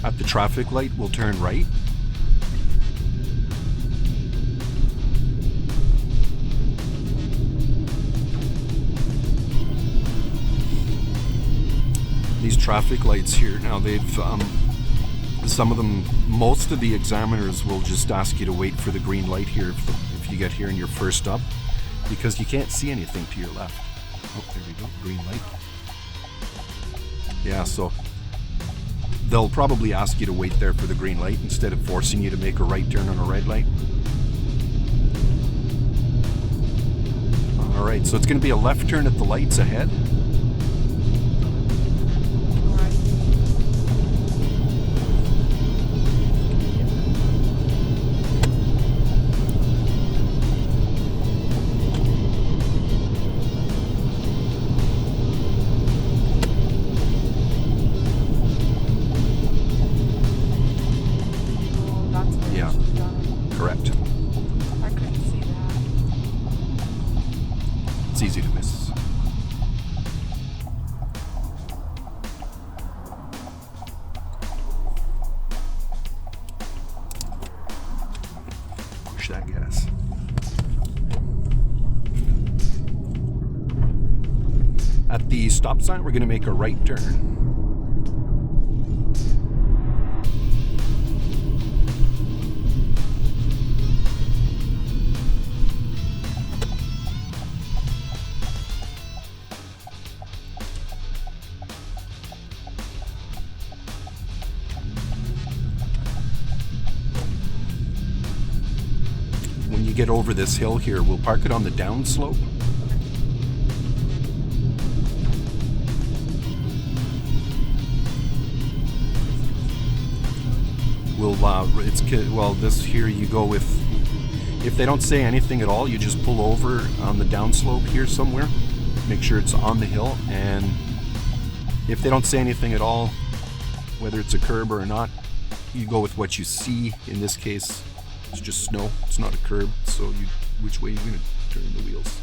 At the traffic light, we'll turn right. These traffic lights here, now they've, some of them, most of the examiners will just ask you to wait for the green light here if you get here and you're first up, because you can't see anything to your left. Oh, there we go, green light. Yeah, so they'll probably ask you to wait there for the green light instead of forcing you to make a right turn on a red light. All right, so it's going to be a left turn at the lights ahead. Correct. I couldn't see that. It's easy to miss. Push that gas. At the stop sign, we're going to make a right turn. When you get over this hill here, we'll park it on the downslope. Well, this here you go with, if they don't say anything at all, you just pull over on the downslope here somewhere. Make sure it's on the hill, and if they don't say anything at all, whether it's a curb or not, you go with what you see. In this case, it's just snow. It's not a curb, so which way are you going to turn the wheels?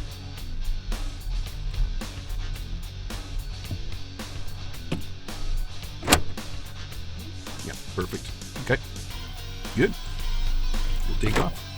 Yeah, perfect. Okay, good. We'll take off.